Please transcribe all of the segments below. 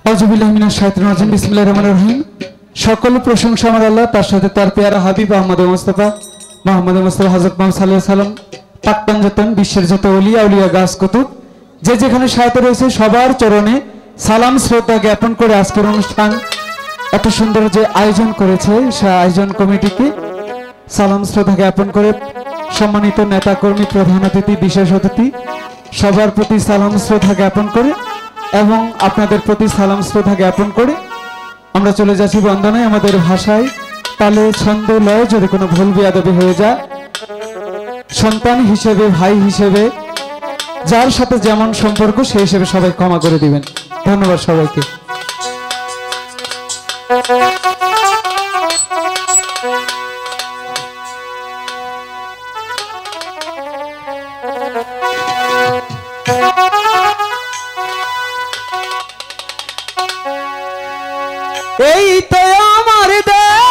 আউযুবিল্লাহি মিনাশ শাইতানির রাজিম বিসমিল্লাহির রহমানির রহিম। সকল প্রশংসা আমার আল্লাহ, তার সাথে তার পেয়ারা হাবিব মুহাম্মদ মুস্তাফা হযরত মুহাম্মদ সাল্লাল্লাহু আলাইহি সাল্লাম পাক পাঞ্জাতন বিশ্বের যত ওলিয়া উলিয়া গাছ কুতুব যে যেখানে শায়িত রয়েছে সবার চরণে সালাম শ্রদ্ধা জ্ঞাপন করে আজকের অনুষ্ঠান এত সুন্দর যে আয়োজন করেছে সে আয়োজন কমিটিকে সালাম শ্রদ্ধা জ্ঞাপন করে সম্মানিত নেতা কর্মী প্রধান অতিথি বিশেষ অতিথি সবার প্রতি সালাম শ্রদ্ধা জ্ঞাপন করে এবং আপনাদের প্রতি সালাম শ্রদ্ধা জ্ঞাপন করে আমরা চলে যাচ্ছি বন্দনায়। আমাদের ভাষায় তালে ছন্দ লয় যদি কোনো ভুল বেয়াদবি হয়ে যায় সন্তান হিসেবে ভাই হিসেবে যার সাথে যেমন সম্পর্ক সেই হিসেবে সবাই ক্ষমা করে দিবেন। ধন্যবাদ সবাইকে। এই তো আমার দেশ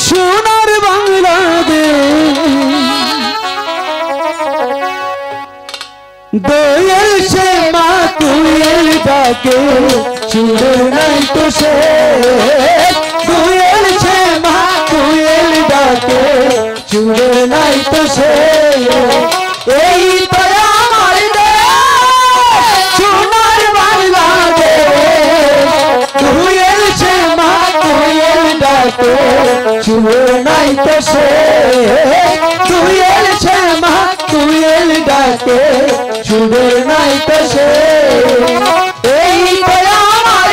সোনার বাংলাদেশ, দোয়েল সে মা কোয়েল ডাকে সুরে নাই তো সে, দোয়েল সে মা কোয়েল ডাকে সুরে নাই তো সে। এই তো আমার দেশ সোনার বাংলাদেশ, দোয়েল সে মা কোয়েল ডাকে সুরে নাই তো সে, দোয়েল সে মা কোয়েল ডাকে সুরে নাই তো সে। এই তো আমার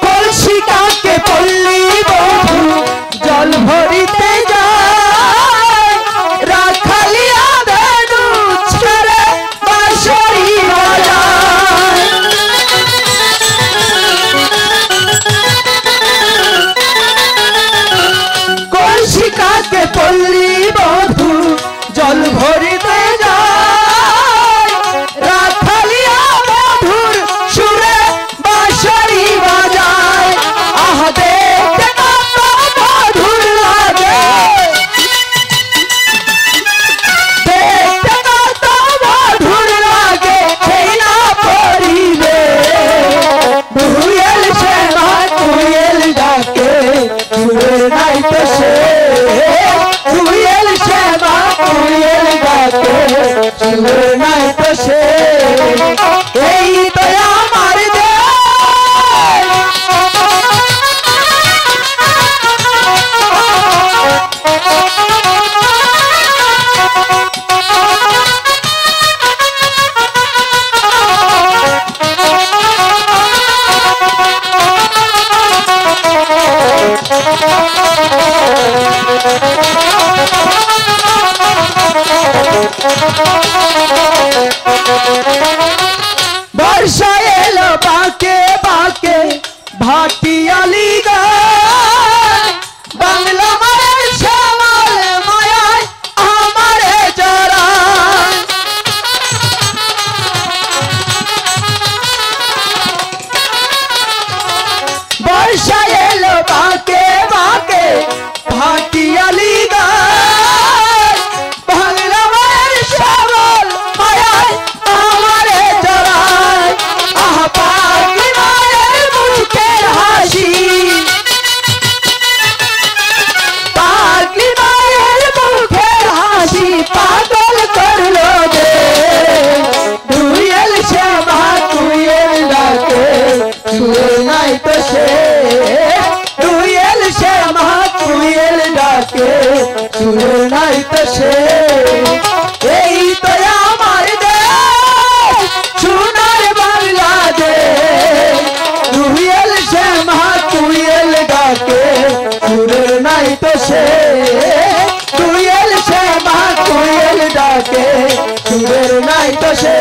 কলসি কাকে পল্লী বধূ জল ভরিতে যায়, রাখালিয়া ধেনু ছেড়ে বাঁশরি বাজায়। কলসি কাকে পল্লী বধূ জল ভরিতে যায়, রাখালিয়া মধুর সুরে বাঁশরি বাজায়। আহ দেখতে কত মধুর লাগে, দেখতে কত মধুর লাগে সেই না পরিবে। দুয়েল সে মা কোয়েল ডাকে সুরে নাই তো সে, দুয়েল সে মা কোয়েল ডাকে সুরে নাই তো সে। এই তো আমার বর্ষা এলো বাঁকে বাঁকে ভাটিয়ালি গায়, বাংলা মায়ের শ্যামল মায়ায় আমারে জড়ায়। বর্ষা এলো বাঁকে বাঁকে ভাটিয়ালি গায়, বাংলা মায়ের শ্যামল মায়ায় আমারে জড়ায়। আহ পাগলি মায়ের মুখের হাসি, পাগলি মায়ের মুখের হাসি পাগল করলো দে। দুয়েল সে মা কোয়েল ডাকে সুরে নাই তো সে, দুয়েল সে মা কোয়েল ডাকে সুরে নাই তো সে। এই তো আমার দেশ সোনার বাংলাদেশ, দুয়েল সে মা কোয়েল ডাকে সুরে নাই তো সে, দুয়েল সে মা কোয়েল ডাকে সুরে নাই তো সে।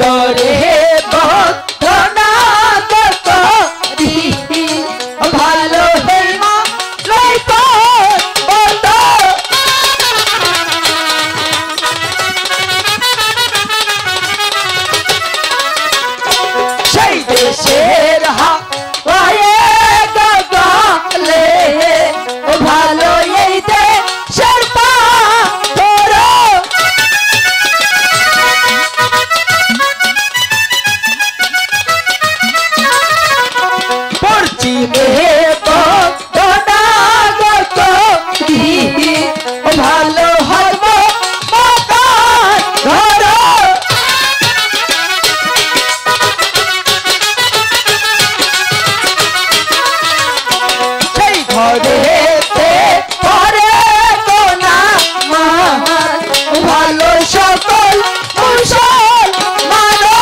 করে বন্ধনা কত দিহি ভালো হেমা লইব বন্ধ সেই দেশের হাওয়ায় গগলে ভালো এই দেশের পাথর পশ্চিমে বন্দনা গত দিহি ভালো হইব মকান ঘর সেই ঘরেতে করে কোনা মান ভালো সকল কুশল মানো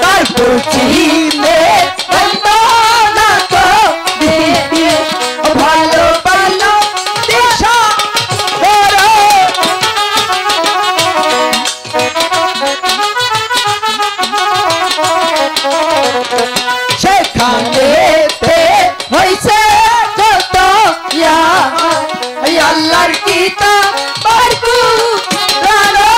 তার পশ্চিমে বন্দনা তো দিহি ভালো ভালো দিশা করো সেখানেতে হইছে কত আল্লাহর কিতাব বারকু রানো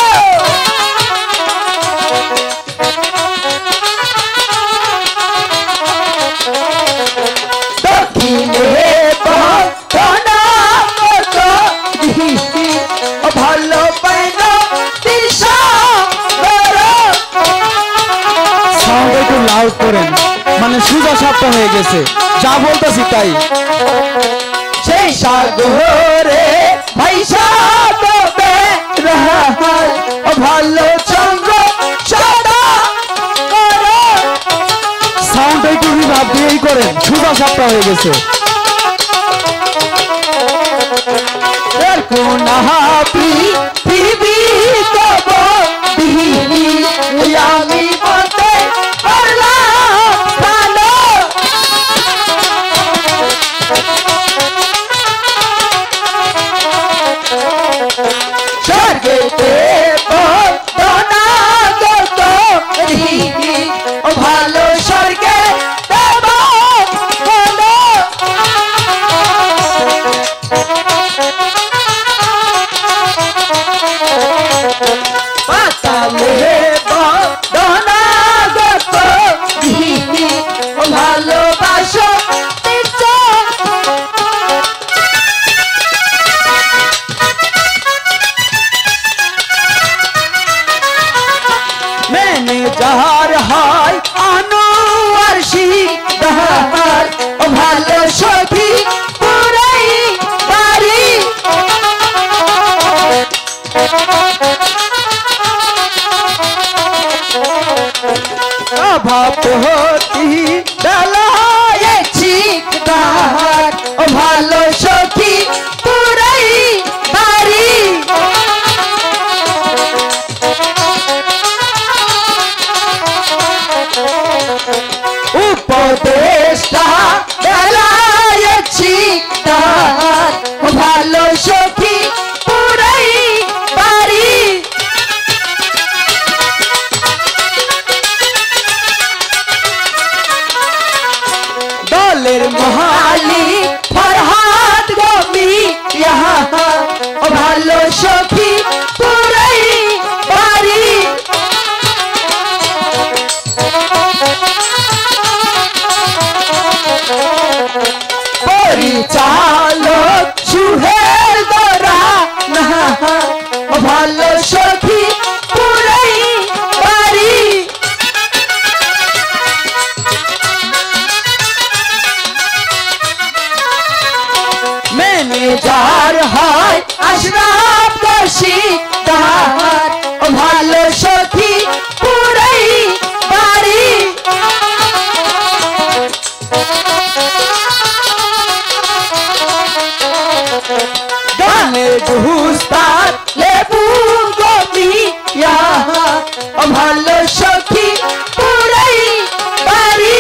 দক্ষিণে বন্দনা কত দিহি ভালো পাইল দিশা করো সাউন্ড একটু লাউড করেন, মানে সুজা সাপটা হয়ে গেছে, যা বলতেছি তাই। সেই সাগরে ভাইসা তবে রহাল ভালো চন্দ্র সদা করো সাউন্ড একটু রিভার্ব দিয়েই করেন, সুজা সাপটা হয়ে গেছে। পৃথিবী তব দিহি আমি বলতে পারলাম ভালো স্বর্গেতে বন্দনা কত দিহি ভালো স্বর্গে দেব ভালো পাতালে বন্দনা কত দিহি ভালোবাসো মেনে যাহার হয় আনোয়ার শিকদার ভালো সখী পুরাই বাড়ি ভাবতি বেলায় শিকদার ভালো সখী পুরাই বাড়ি উপদেষ্টা বেলায় শিকদার ভালো সখী পুরাই বাড়ি দলের মালিক ফরহাদ গমি ভালো সখী পুরাই বাড়ি পরিচালক সুহেল দরা ভালো সখী পুরাই বাড়ি ম্যানেজার হয় আশরাফ রশিদার ভালো সখী পুরাই বাড়ি গানের দুস্তার লেবু গমি ভালো সখী পুরাই বাড়ি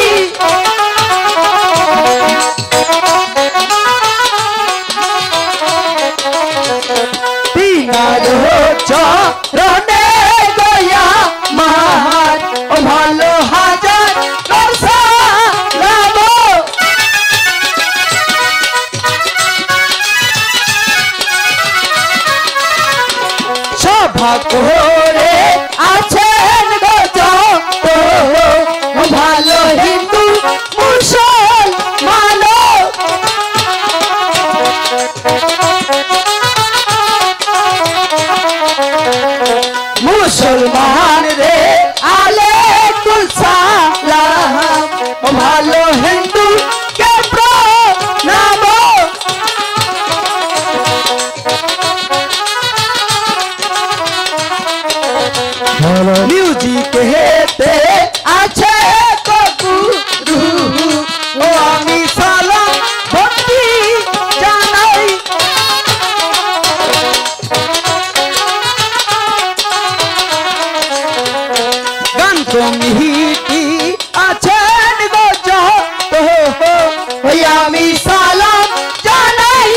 ওই আমি সালাম জানাই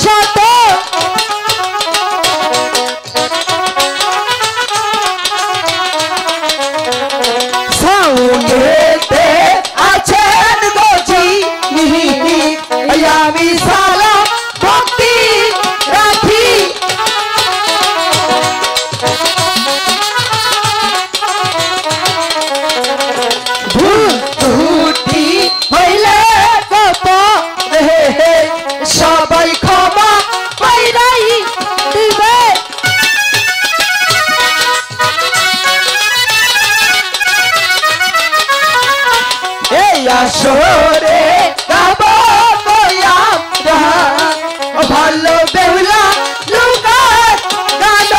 শত সাউন্ডেতে আছেন গজি নিহি ওই আমি সালাম ভক্তি রাখি ভুল ত্রুটি হইলে কত রে সবাই ক্ষমা পাইরাই দিবে এই আসরে গাব কয়াম ভালো বেহুলা লুকার গান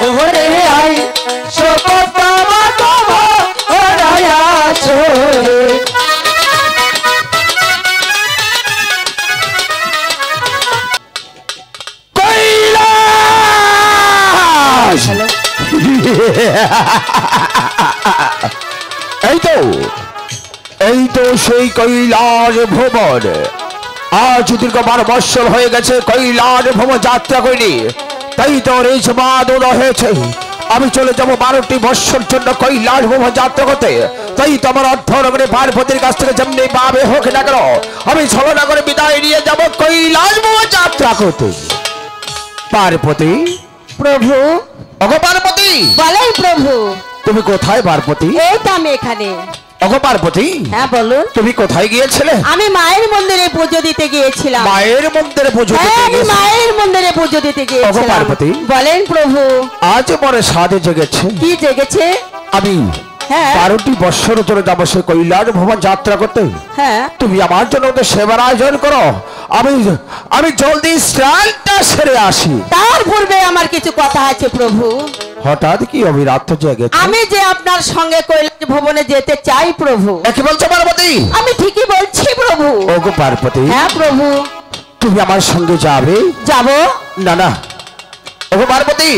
ওরে আই শপথমা কব ওরায়া চোরে কৈলাস এই তো সেই কৈলাস ভ্রমণ। আজ দীর্ঘ 12 বৎসর হয়ে গেছে কৈলাস ভ্রমণ যাত্রা করিনি, তাই তো রেজবাদ হয়েছে। আমি চলে যাব 12টি বৎসর জন্য কৈলাস ভ্রমণ যাত্রা করতে। তাই তো আমার অর্ধনগরে পার্বতীর কাছ থেকে যেমনি পাবে হোক না কেন, আমি ছলনা করে বিদায় নিয়ে যাব কৈলাস ভ্রমণ যাত্রা করতে। পার্বতী, প্রভু অগো পার্বতী, বলেন প্রভু। তুমি কোথায় পার্বতী? এই তো আমি এখানে। অগো পার্বতী, হ্যাঁ বলুন। তুমি কোথায় গিয়েছিলে? আমি মায়ের মন্দিরে পুজো দিতে গিয়েছিলাম। মায়ের মন্দিরে পুজো হ্যাঁ, দিতে আমি গিয়েছিলে? মায়ের মন্দিরে পুজো দিতে গিয়েছিলাম। পার্বতী। বলেন প্রভু। আজ মনে সাধে জেগেছে, কি জেগেছে? আমি হ্যাঁ 12টি বৎসর ধরে যাবো সে কৈলাস ভ্রমণ যাত্রা করতে। হ্যাঁ তুমি আমার জন্য ওদের সেবার আয়োজন করো, আমি জলদি স্নানটা সেরে আসি। তার পূর্বে আমার কিছু কথা আছে প্রভু। হঠাৎ কি অবিরাত জেগেছে? আমি যে আপনার সঙ্গে কৈলাস ভবনে যেতে চাই প্রভু। কি বলছো পার্বতী? আমি ঠিকই বলছি প্রভু। ওগো পার্বতী, হ্যাঁ প্রভু। তুমি আমার সঙ্গে যাবে? যাব না না, ওগো পার্বতী,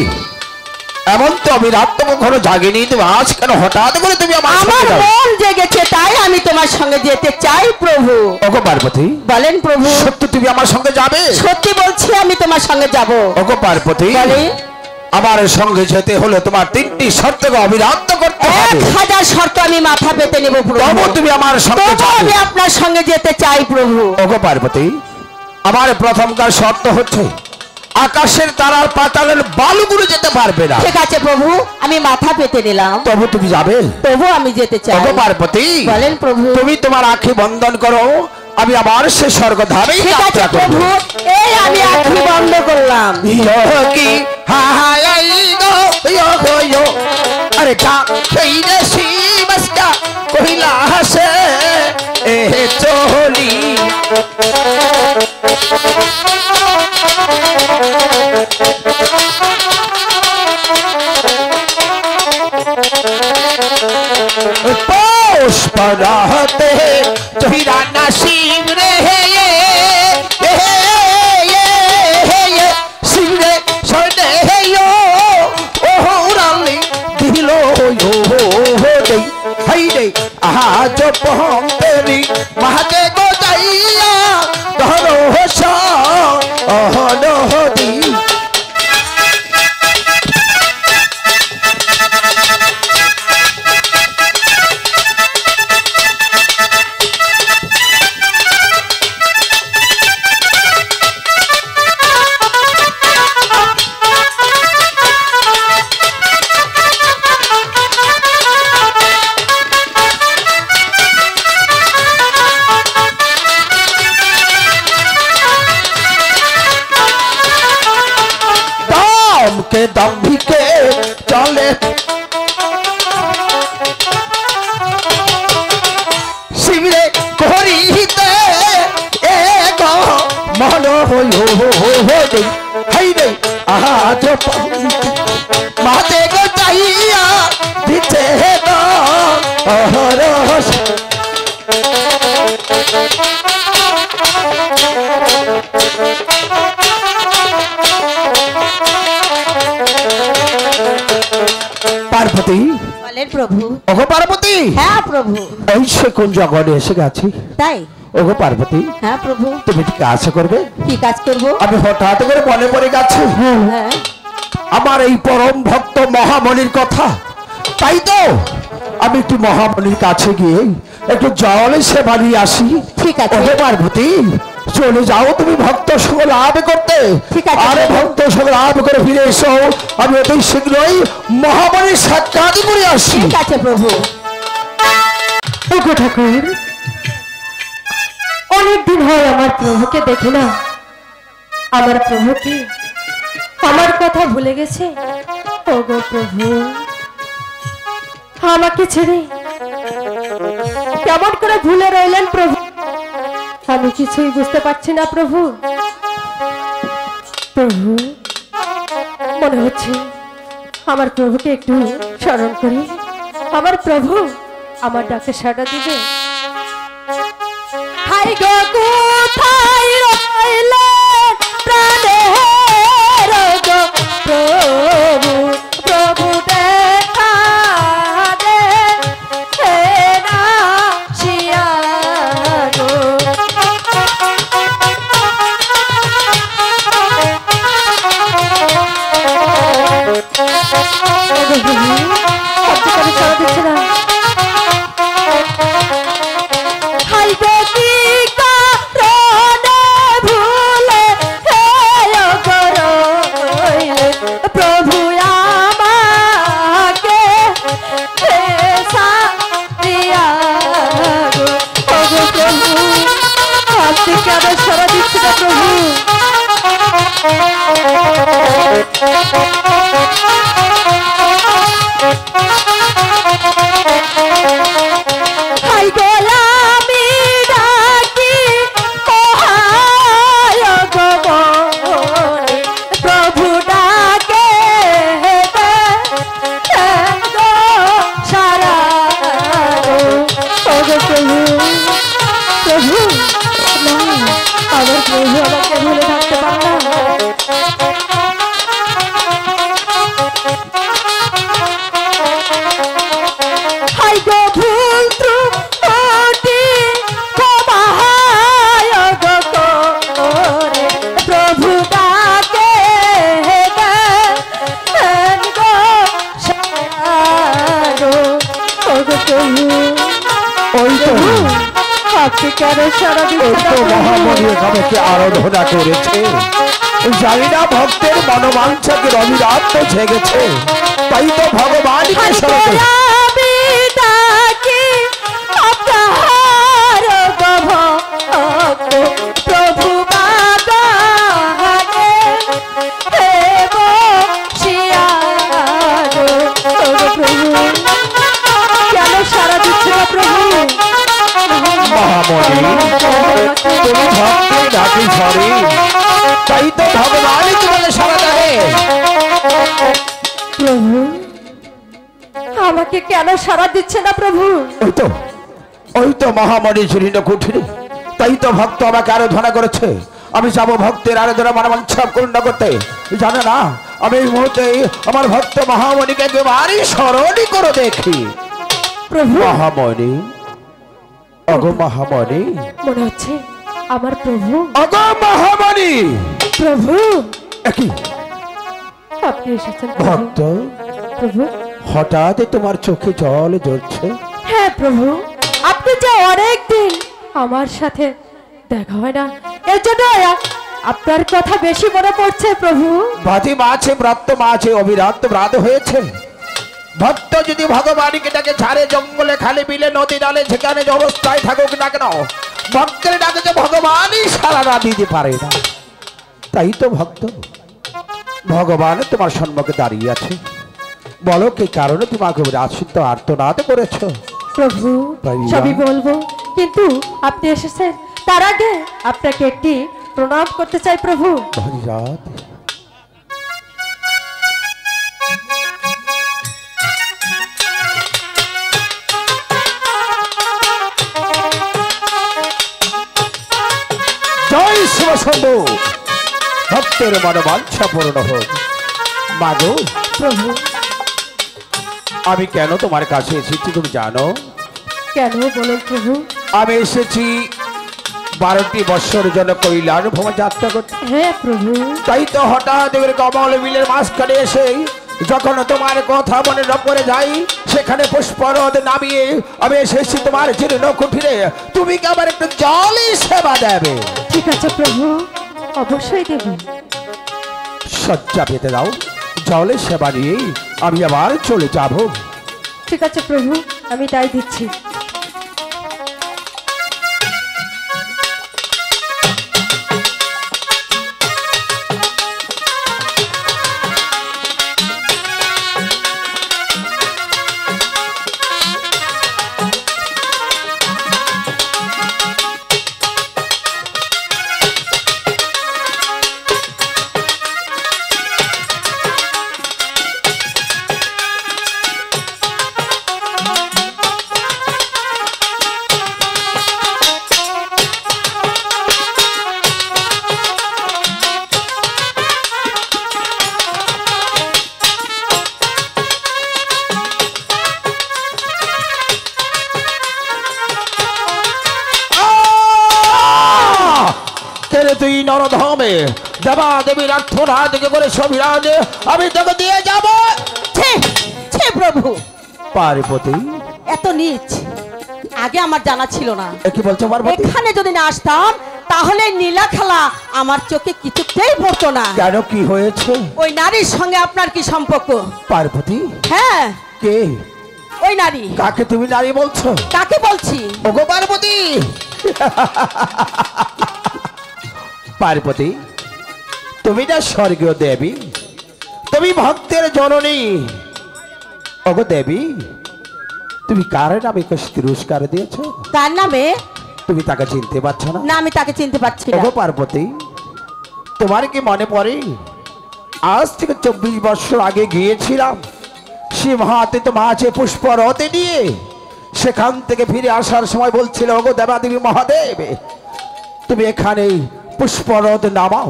এমন তো অবিরাত কখনো জাগেনি, তুমি আজ কেন হঠাৎ করে তুমি আমার আমার সঙ্গে যাবে? মন জেগেছে, তাই আমি তোমার সঙ্গে যেতে চাই প্রভু। ওগো পার্বতী, বলেন প্রভু। সত্যি তুমি আমার সঙ্গে যাবে? সত্যি বলছি, আমি তোমার সঙ্গে যাব। ওগো পার্বতী, বলে আমার সঙ্গে যেতে হলে তোমার 3টি শর্তকে অবিরাত করতে হবে। 1000 শর্ত আমি মাথা পেতে নেব প্রভু। তবু তুমি আমার সঙ্গে তবু যাবে। আমি আপনার সঙ্গে যেতে চাই প্রভু। ওগো পার্বতী, আমার প্রথমকার শর্ত হচ্ছে আকাশের তারার পাতালের বালুগুলো যেতে পারবে না। ঠিক আছে প্রভু, আমি মাথা পেতে নিলাম। তবু তুমি যাবে? প্রভু আমি যেতে চাই। ওগো পার্বতী, বলেন প্রভু। তুমি তোমার আঁখি বন্ধন করো, আমি আবার সে স্বর্গধামে ঠিক আছে যাত্রা করব। প্রভু, এই আমি আঁখি বন্ধ করলাম। ইয়োগি হাহাই গো ইয়োগো ইয়ো, আরে কা সেই রে শিবস্কা কহিলা হাসে এ চলি। পুষ্পরাহতে জহিরা নাসিব রে শিব রে সনে ও রালি দিল দে হাই রে আজ পহম তেরি মাহাতে গো যাইয়া ধরো সা অহনহদি। দমকে দম্ভিকে চলে শিবিরে করিতে এ গো মন হই হাই রে আজ মাতে গো চাইয়া দিতে গো অহরস। পার্বতী, বলেন প্রভু। ওগো পার্বতী, হ্যাঁ প্রভু। এই সে কোন জগনে এসে গেছি। তাই? ওগো পার্বতী, হ্যাঁ প্রভু। তুমি কি কাজ করবে? কি কাজ করব? আমি হঠাৎ করে মনে পড়ে গেছে হ্যাঁ আমার এই পরম ভক্ত মহামণির কথা। তাই তো আমি একটু মহামণির কাছে গিয়ে একটু জলে সেবা নিয়ে আসি। ঠিক আছে। ওগো পার্বতী, চলে যাও তুমি ভক্ত সঙ্গ লাভ করতে। ঠিক আছে। আরে ভক্ত সঙ্গ লাভ করে ফিরে এসো, আমি অতি শীঘ্রই মহামণির সাক্ষাৎ করে আসি। ঠিক আছে প্রভু। ওগো ঠাকুর, অনেকদিন হয় আমার প্রভুকে দেখি না। আমার প্রভু কি আমার কথা ভুলে গেছে? ওগো প্রভু, আমাকে ছেড়ে কেমন করে ভুলে রইলেন প্রভু? আমি কিছুই বুঝতে পারছি না প্রভু। প্রভু, মনে হচ্ছে আমার প্রভুকে একটু স্মরণ করি। আমার প্রভু আমার ডাকে সাড়া দিবে। হাই গো কোথায় রইলেন প্রাণের গো প্রভু, প্রভু দেখা দে হে না শিয়া গো। সারা দিচ্ছে না। হাই গো কি কারণে ভুলে হেয় করইলে প্রভু আমাকে হে সারিয়া গো। ওগো প্রভু, আপনি কেন সারা দিচ্ছে না প্রভু? হাই গো আমি ডাকি ওহায় গো মনে, প্রভু ডাকে দেন গো সারা গো। ওগো প্রভু, প্রভু না, আমার প্রভু আমাকে ভুলে থাকতে পারে না। হাই গো ভুল ত্রুটি ক্ষমায় গো করে প্রভু ডাকে দেন গো সারা গো। ওগো প্রভু, ওই তো আপনি কেন সারা ওই দিচ্ছেন তো না মহামণি প্রভু? আমাকে আরাধনা করেছে। জানি না ভক্তের মনোবাঞ্ছাকে অবিরাত জেগেছে, তাই তো ভগবানকে হাই গো স্মরণ করে। আমি ডাকি আপনার গো ভক্ত, প্রভু বাগানে হে বসিয়া গো। ওগো প্রভু, কেন সারা দিচ্ছে না প্রভু? মহামণি, তুমি ভক্তের ডাকি সরি, তাই তো ভগবানই তোমাকে সারা দেবে। প্রভু, আমাকে কেন সারা দিচ্ছে না প্রভু? ওই তো মহামণি জীর্ণ কুঠিরে, তাই তো ভক্ত আমাকে আরাধনা করেছে। আমি যাব ভক্তের আরাধনা মনোবাঞ্ছা পূর্ণ করতে। জানে না আমি এই মুহূর্তে আমার ভক্ত মহামণিকে একেবারে স্মরণই করে দেখি। প্রভু, মহামণি, অগো মহামণি, মনে হচ্ছে আমার প্রভু। অগো মহামণি, প্রভু, একই আপনি এসেছেন প্রভু। ভক্ত, প্রভু, হঠাৎ তোমার চোখে জল ঝরছে। হ্যাঁ প্রভু, আপনি যে অনেক দিন আমার সাথে দেখা হয় না, এর জন্য আপনার কথা বেশি মনে পড়ছে প্রভু। বাজি মাছে ব্রাত্য মাছে অবিরাত ব্রাত হয়েছে। ভক্ত যদি ভগবানকে ডাকে ছাড়ে জঙ্গলে খালি বিলে নদী নালে যেখানে যে অবস্থায় থাকুক না কেন, ভক্তের ডাকে যে ভগবানই সারা না দিতে পারে না। তাই তো ভক্ত ভগবান তোমার সম্মুখে দাঁড়িয়ে আছে। বলো কি কারণে তোমাকে রাশিত আর্তনাদ করেছ? প্রভু, ভাইয়া। সবই বলবো, কিন্তু আপনি এসেছেন তার আগে আপনাকে একটি প্রণাম করতে চাই প্রভু। হরিরাত, জয় শিবশম্ভু, ভক্তের মনোবাঞ্ছা পূর্ণ হোক। মাগো প্রভু, আমি কেন তোমার কাছে এসেছি তুমি জানো? কেন বলুন প্রভু। আমি এসেছি 12টি বৎসর জন্য কৈলাস ভ্রমণ যাত্রা করতে। হ্যাঁ প্রভু। তাই তো হঠাৎ করে কমল বিলের মাঝখানে এসে যখন তোমার কথা মনে পড়ে যাই, সেখানে পুষ্পরথ নামিয়ে আমি এসেছি তোমার জীর্ণ কুঠিরে। তুমি কি আবার একটু জলই সেবা দেবে? ঠিক আছে প্রভু, অবশ্যই দেব। শয্যা পেতে দাও, জলের সেবা নিয়েই আমি আবার চলে যাব। ঠিক আছে প্রভু, আমি তাই দিচ্ছি। তুই নরধমে দেবা দেবীর আর্থনা দিকে করে সবিরাজ আমি তোকে দিয়ে যাব। ছে প্রভু, পার্বতী এত নীচ আগে আমার জানা ছিল না। কি বলছো পার্বতী? এখানে যদি না আসতাম তাহলে নীলা খেলা আমার চোখে কিছুতেই পড়তো না। কেন, কি হয়েছে? ওই নারীর সঙ্গে আপনার কি সম্পর্ক? পার্বতী হ্যাঁ, কে? ওই নারী। কাকে তুমি নারী বলছো? কাকে বলছি? ওগো পার্বতী। পার্বতী, তুমি না স্বর্গীয় দেবী, তুমি ভক্তের জননী। ওগো দেবী, তুমি কার নামে তিরস্কার দিয়েছো? তার নামে? তুমি তাকে চিনতে পারছো না? না, আমি তাকে চিনতে পারছি না। ওগো পার্বতী, তোমার কি মনে পড়ে আজ থেকে 24 বছর আগে গিয়েছিলাম সিংহাতে তো মাঝে পুষ্পরথে নিয়ে, সেখান থেকে ফিরে আসার সময় বলছিল ওগো দেবাদেবী মহাদেব তুমি এখানেই পুষ্পরথ নামাও,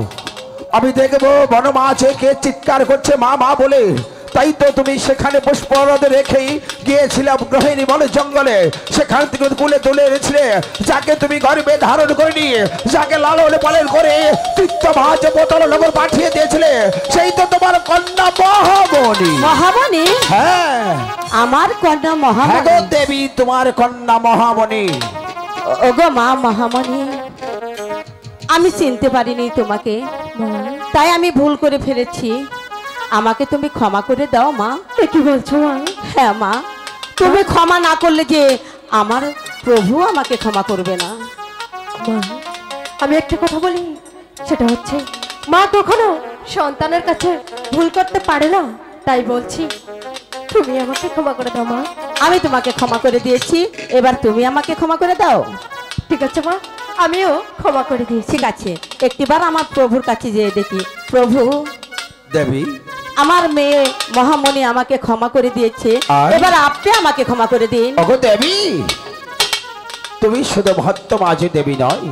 আমি দেখবো বনমাঝে কে চিৎকার করছে মা মা বলে। তাই তো তুমি সেখানে পুষ্পরথ রেখেই গিয়েছিলাম গ্রহিণী বলে জঙ্গলে, সেখান থেকে কুলে তুলে এনেছিলে যাকে তুমি গর্বে ধারণ করে নিয়ে, যাকে লালন পালন করে তীর্থমাঝ বোতল নগর পাঠিয়ে দিয়েছিলে, সেই তো তোমার কন্যা মহামণি। মহামণি? হ্যাঁ, আমার কন্যা মহামণি। হ্যাঁ গো দেবী, তোমার কন্যা মহামণি। ওগো মা মহামণি, আমি চিনতে পারিনি তোমাকে, তাই আমি ভুল করে ফেলেছি। আমাকে তুমি ক্ষমা করে দাও মা। কি বলছো মা? হ্যাঁ মা, তুমি ক্ষমা না করলে যে আমার প্রভু আমাকে ক্ষমা করবে না। মা, আমি একটা কথা বলি, সেটা হচ্ছে মা কখনো সন্তানের কাছে ভুল করতে পারে না, তাই বলছি তুমি আমাকে ক্ষমা করে দাও মা। আমি তোমাকে ক্ষমা করে দিয়েছি, এবার তুমি আমাকে ক্ষমা করে দাও। ঠিক আছে মা, আমিও ক্ষমা করে দিয়েছি। ঠিক আছে, একটিবার আমার প্রভুর কাছে যেয়ে দেখি। প্রভু, দেবী আমার মেয়ে মহামণি আমাকে ক্ষমা করে দিয়েছে, আর? এবার আপনি আমাকে ক্ষমা করে দিন। ওগো দেবী, তুমি শুধু ভক্ত মাঝে দেবী নয়,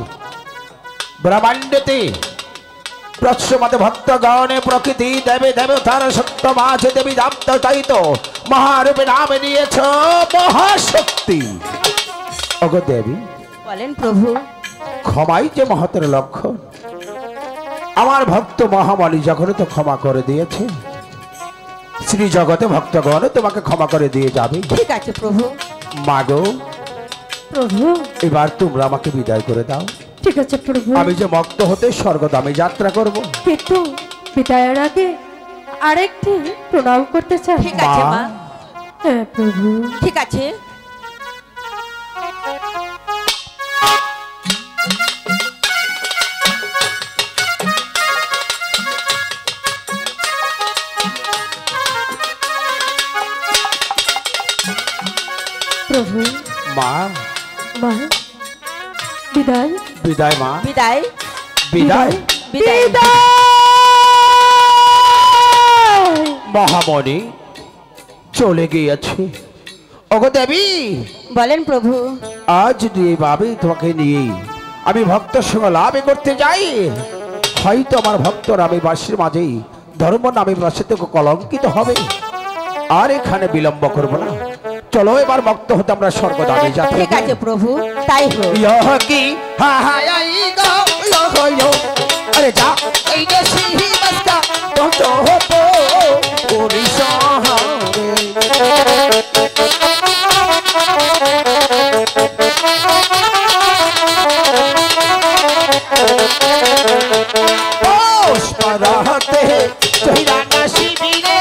ব্রহ্মাণ্ডতে প্রচ্ছমতে ভক্তগণে প্রকৃতি দেবে দেবতার সত্য মাঝে দেবী দাপ্ত, তাই তো মহারূপে নামে নিয়েছ মহাশক্তি। ওগো দেবী, বলেন প্রভু। ক্ষমাই যে মহতের লক্ষণ। আমার ভক্ত মহামণি যখন তো ক্ষমা করে দিয়েছে, শ্রী জগতে ভক্তগণ তোমাকে ক্ষমা করে দিয়ে যাবে। ঠিক আছে প্রভু। মাগো, প্রভু, এবার তোমরা আমাকে বিদায় করে দাও। ঠিক আছে প্রভু। আমি যে মক্ত হতে স্বর্গধামে যাত্রা করব। কিন্তু বিদায়ের আগে আরেকটি প্রণাম করতে চাই। ঠিক আছে মা। হ্যাঁ প্রভু। ঠিক আছে। প্রভু। মা, মা, বিদায়। বিদায় মা, বিদায়। বিদায়। বিদায়। মহামণি চলে গিয়েছে। ওগো দেবী, বলেন প্রভু। আজ যেভাবে তোমাকে নিয়ে আমি ভক্ত সঙ্গ লাভ করতে যাই, হয়তো আমার ভক্তর আমি বাসীর মাঝেই ধর্ম নামে বাসিতে কলঙ্কিত হবে। আর এখানে বিলম্ব করবো না, চলো এবার মুক্ত হতে আমরা স্বর্গধামে যাত্রা ঠিক আছে প্রভু, তাই হোক। কি আরে যা এই যে সিহি মাস্তা তো হতো ওড়িশা পরাতে চহিরা না শিবিরে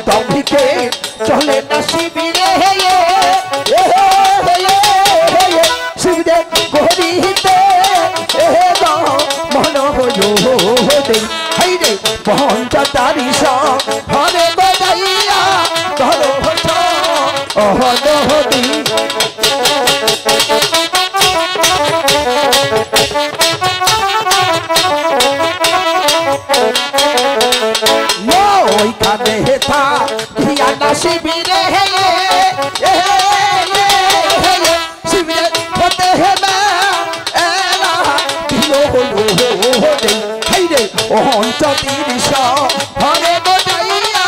দমকে চলে না শিবিরে শিবিরে গরিতে মন হলো হাইরে পঞ্চতারি হরে বদাইয়া ধরো অহদি ওইখানে হেথা হিয়ানা শিবিরে শিবিরে হতে হেমা এলা দিল হলো হাইরে অঞ্চতিরিশ হরে বদাইয়া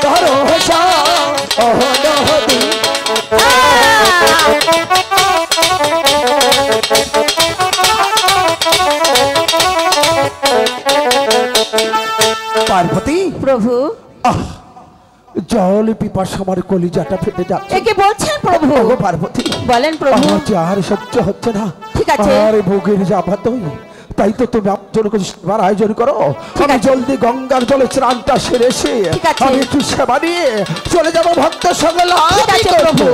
ধরো অহদি পার্বতী প্রভু, জল পিপাসা আমার কলিজাটা ফেটে যাচ্ছে। একে বলছেন প্রভু? ওগো পার্বতী, বলেন প্রভু। আমার যে আর সহ্য হচ্ছে না। ঠিক আছে। আরে ভোগের যাবাত তাই তো তুমি আপনার কাছে সেবার আয়োজন করো। আমি জলদি গঙ্গার জলে স্নানটা সেরে এসে ঠিক আছে। আমি একটু সেবা নিয়ে চলে যাবো ভক্ত সকল। ঠিক আছে প্রভু।